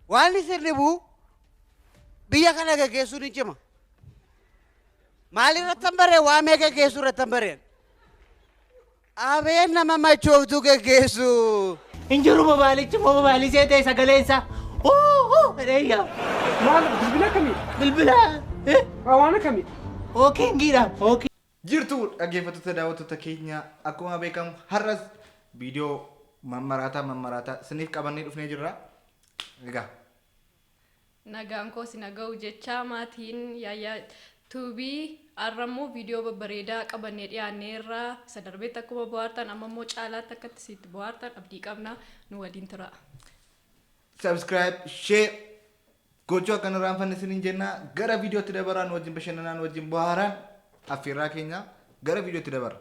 waan sirni buu biyya kana gaggeessuun hin cima maalirratti hin baree waa meeqa geessu irratti hin bareen abeen nama machooftu gaggeessu injiru mobaalichi mobaali seetee sagaleensa reeyya maal bilbila kamii bilbila waan kamii okay ngira okay jirtu dhaggeeffattoota daawwattoota keenya akkuma beekamu har'as viidiyoo mammaraataa isiniif qabannee dhufnee jirra egaa nagaan koo sinaga'u jechaa maatiin yaayyaa tuubii arrammoo viidiyoo babbareedaa qabannee dhiyaanneerra isa darbeetti akkuma bohaartan amma immoo caalaatti akkatti sitti bohaartan abdii qabna nu waliin tura. Subscribe, share gochuu akka nu raanfanne isiniin jenna gara viidiyootti dabaraan wajjin bashannanaan wajjin bohaaraan affeerraa keenya gara viidiyootti dabara.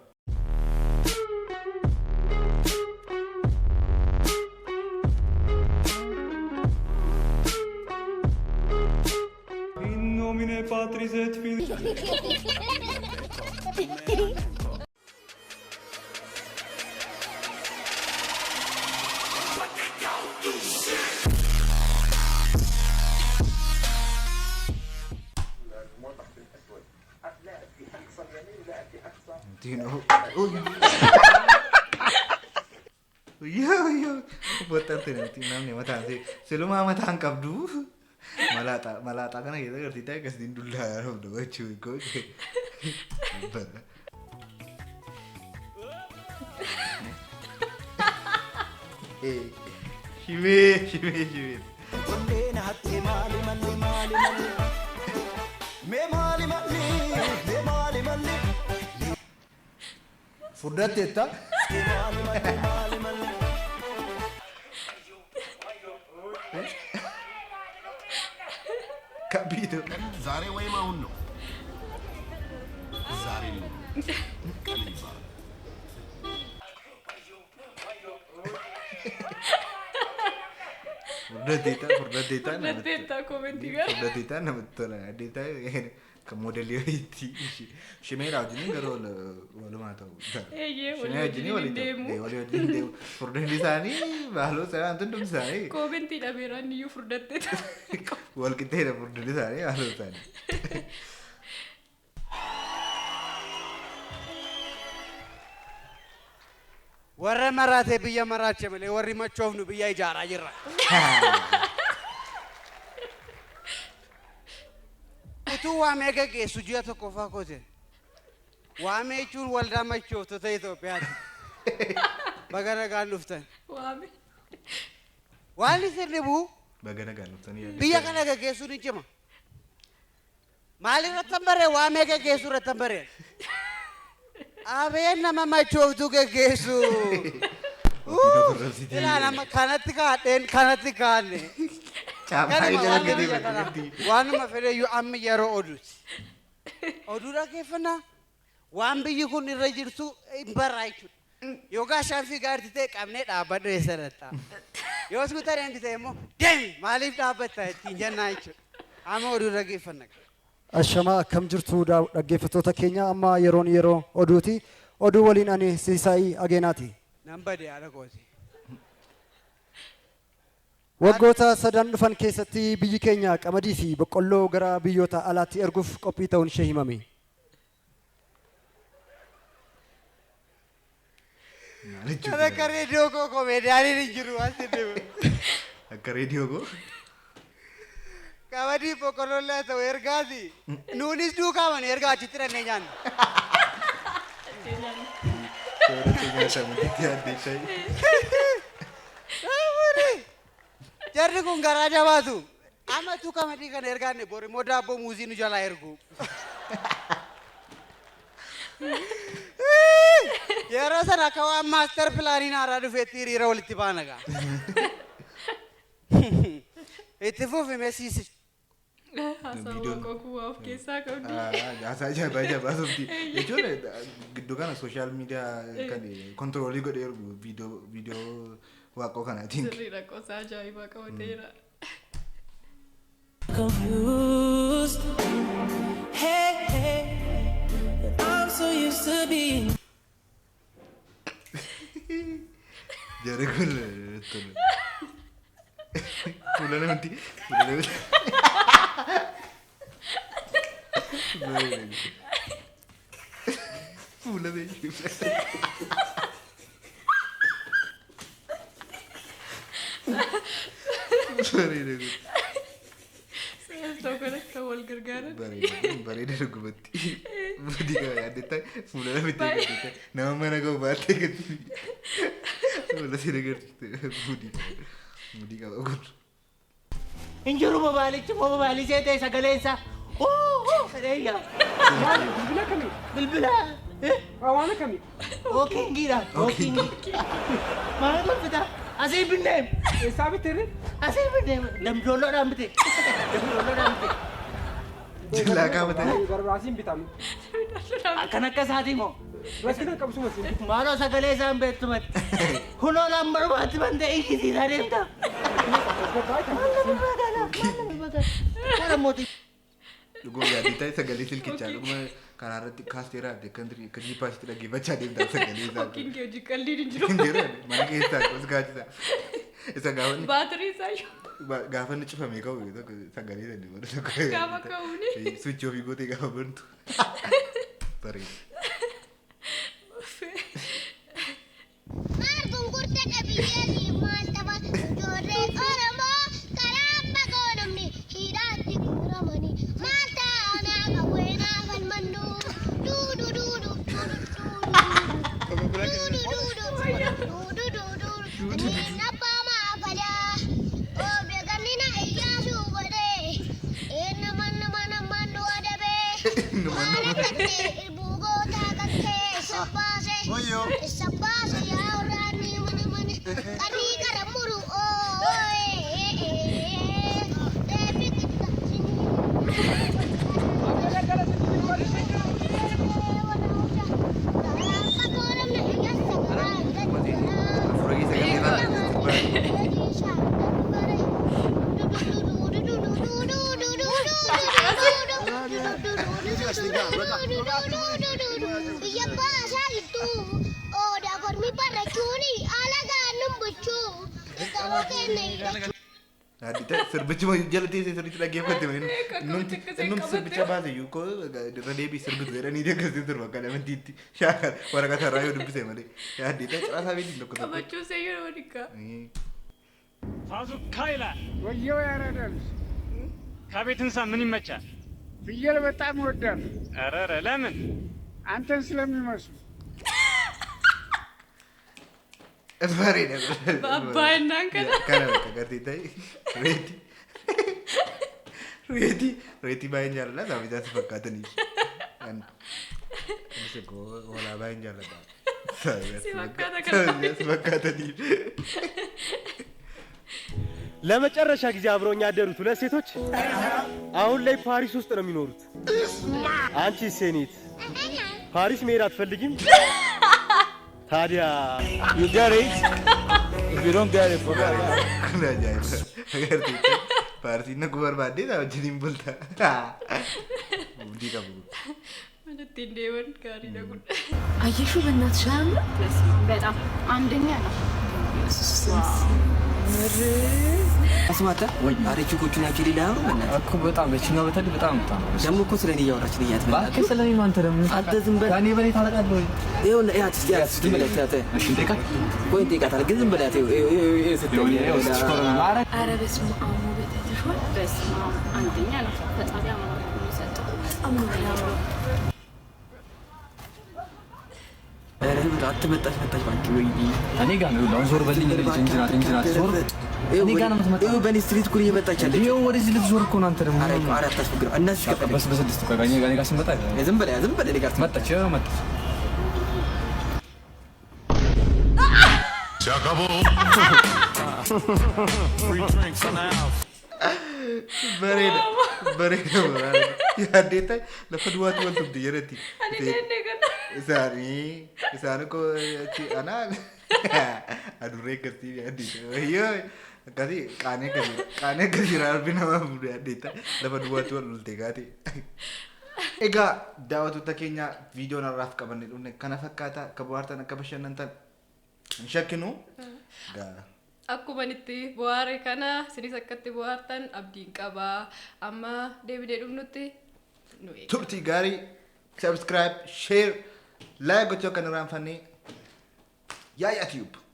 Patris et Filii. Yo, botar nanti namanya mata sih. Selama mata angkap dulu. Malata kan kita ngerti teh kasih dulu lah udah baca kok. Shimir. Fudat eta. Capito? Zare ወይ ማውን ነው ዛሬ ነው ቀሊባ Furdeteta commenti gara Furdeteta namattola adeta ከሞዴል ይቲ ሽሜራ ጅኒ ገሮ ወለማ ታው ሽሜራ ጅኒ ወለዲ ፍርደን ሊሳኒ ባሎ ሰራ እንትን ድምሳይ ኮሜንት ለቤራን ዩ ፍርደተታ ወልቂቴ ፍርደን ሊሳኒ አሎ ታኒ ወረ መራቴ ብየ መራቸ መለ ወሪ መቾፍኑ ብያ ይጃራ ይራ tu waame gaggeessu ji'a tokko faa kote waame jechuun waldaa machooftota Itoophiyaati baga nagaan dhuftan waan sirni buu baga nagaan dhuftan biyya kana gaggeessuun hin cima maalirratti hin baree waame gaggeessu irratti hin bareen abeen nama machooftu gaggeessu ilaa nama kanatti kaadne waanuma fedhe iyyuu amma yeroo oduuti oduudha keeffannaa waan biyyi kun irra jirtu hin barraa jechuudha yookaan shaanfii gaarti ta'e qabnee dhaabbadhu eessarratti yoos guutareen ta'e immoo deemi maaliif dhaabbatta ittiin jennaa jechuudha amma oduudha keeffannaa. Ashamaa akkam jirtu dhaggeeffattoota keenya amma yeroo oduuti oduu waliin ani Siisaayii Ageenaati. Nan bade haala kooti. Waggoota sadan dhufan keessatti biyyi keenya qamadii fi boqqolloo gara biyyoota alaatti erguuf qophii ta'uun ishee himame. Akka reediyoo koo komeediyaaniin hin jiru waan sinni. Akka reediyoo koo. Qamadii boqqolloo laa ta'u ergaati. Nuunis duukaa ergaa achitti dhannee nyaanna. Jarri kun garaa jabaatu. Amma tu qamadii kana ergaanne bori immoo daabboo muuzii nu jalaa ergu. Yeroo sana akka waan maaster pilaaniin haaraa dhufeetti hiriira walitti baana gaa. Itti fufi meesiisi. Haasawaa kokuu of keessaa qabdi. Haasaa jabaa softi. Jechuun gidduu kana sooshaal miidiyaa kan kontiroolii godhee ergu viidiyoo waaqoo kanaatiin. Sirriidha qosaa ajaa'ibaa qabateera. Confused. Hey, I'm so used to being Jarri kun fuula namatti fuula beekuu. Bareeda kun. Tokko akka wal gargaaran. Bareeda dhugumatti. Budii qaba yaaddeetta fuula namatti eeggatti nama mana qabu baattee eeggatti. Fuula si agarsiiste budii qaba kun. Hin jiru mobaayilii ta'e sagaleen isaa. Reeyyaa. Bilbila kamii? Bilbila. Waan akkamii? Ookingidha. Maal tolfita? Asii binneem. Eessaa bitteerre? Asii binneem. Damdoolloodhaan bite. Jillaa qaabatanii. Garbaasiin bitamu. Akkan akka isaatii moo? Rakkina qabsuma siin. Maaloo sagalee isaan beektumatti. Kunoo lambarbaatti bantee iyyisiin adeemta. Dhuguma yaaddeetta sagalee silkichaa dhuguma karaa irratti kaasteeraa adde kan jiippaasitti dhaggeeffachaa deemtaa sagalee isaa. Fakkiin kee hojii qalliin hin jiru. Hin jiru mana keessaa qos gaachisa. Isa gaafa Baatirii isaa iyyuu. gaafa inni cufamee ka'u sagalee sadii wanta tokko. Gaafa ka'uuni. Switch ofii gootee gaafa bantu. Bareeda. Maal gurgurta qabiyyee maal tapha ijoollee Oromoo karaa fagoo namni hidhaatti guuramanii maal taanaa qawweenaa falmannu duudu duudu abbaa maafadaa oobde gannina iyyaasuu godhee nama adabee maal akkatti irbuu gootaa qattee sabbaase yaa waraanni mana qarii gara muru biyya baasaa gidduu odaa gormi barrachuuni alagaan numbuchuu qaba kenna hidhachuu. Yaaddeetta sirbichuma jala teessee sirriitti dhaggeeffatte innumti sirbicha baase iyyuu koo irra deebii sirbitu jedhanii deeggarsiin sirba akka amantiitti shaakala waraqata irraa yoo dubbise malee yaaddeetta caasaa beetiin tokko tokko. Qabachuu seeyyuu nama dhiqaa. ፋዙካ ይላል። ወየው ያረዳል። ከቤት እንስሳ ምን ይመቻል? ፍየል በጣም እወዳለሁ። ኧረ ለምን? አንተን ስለሚመስሉ። Bareeda. Baay'een kana. Kana bakka gartee ta'e reetii baay'een jaalladha sababii isaas fakkaatanii. Innis hoolaa baay'een jaalladha. Si fakkaata kana. Si fakkaatanii. ለመጨረሻ ጊዜ አብረውኝ ያደሩት ሁለት ሴቶች አሁን ላይ ፓሪስ ውስጥ ነው የሚኖሩት። አንቺ ሴኔት ፓሪስ መሄድ አትፈልጊም? ታዲያ you get it? If you don't get it, forget it. Kun ajaa'iba. Agartee paartiin naquu barbaadde isaa wajjiniin bulta. Hojii qabu. Manatti hin deeman gaariidha kun. አየሽው በእናትሽ አያምርም? በጣም አንደኛ ነው። አስማታ አረ ቺኮቹን ያኪሪ ላይ አሁን በእናትህ እኮ በጣም ለቺኛው በተለይ በጣም ደግሞ እኮ ስለኔ እያወራችን እያት ባክ ስለኔ ነው። አንተ ደግሞ አንተ ዝም በል ያኔ በኔ ታለቃለህ ወይ? ይኸውልህ ያት ዝም በል ያት እሺ ጠይቃት ቆይ ጠይቃታል ግን ዝም በል ያት ስትሆን አረ በስመ አብ በተተሽዋል። በስመ አብ አንደኛ ነው። በጣም ያምራል የሚሰጠው በጣም ነው ያምራል። አረ አትመጣሽ ባንቺ ወይ እኔ ጋር ነው አሁን ዞር በልኝ ልጅ እንጅራት ዞር እኔ ጋር ነው የምትመጣው። ይኸው በኔ ስትሪት ኩል እየመጣች አለች። ይኸው ወደዚህ ልትዞር እኮ ነው አንተ ደግሞ። አረ አታስፈግረው እናትሽ ከፈለች በስ በስድስት ቆይ እኔ ጋር ስመጣ ዝም በል እኔ ጋር መጣች መጣች Se acabó. Free drinks in the house. Bareeda. Yaaddeetta lafa duwwaatti wal tubdi jedhatti. Isaan koo anaa adurree akkasii yaaddeetta. Yoo akkasii qaanee akkasii raarbii namaa fuudhee yaaddeetta lafa duwwaatti wal lultee gaate. Egaa daawwattoota keenya viidiyoon har'aaf qabannee dhufne kana fakkaata akka bohaartan akka bashannantan hin shakkinu Akkuma itti bu'aare kana sinis akkatti bu'aartan abdiin qabaa. Amma deebinee dhumnutti nu eega. Turtii gaarii subscribe share like gochuu kan irraanfannee yaa YouTube.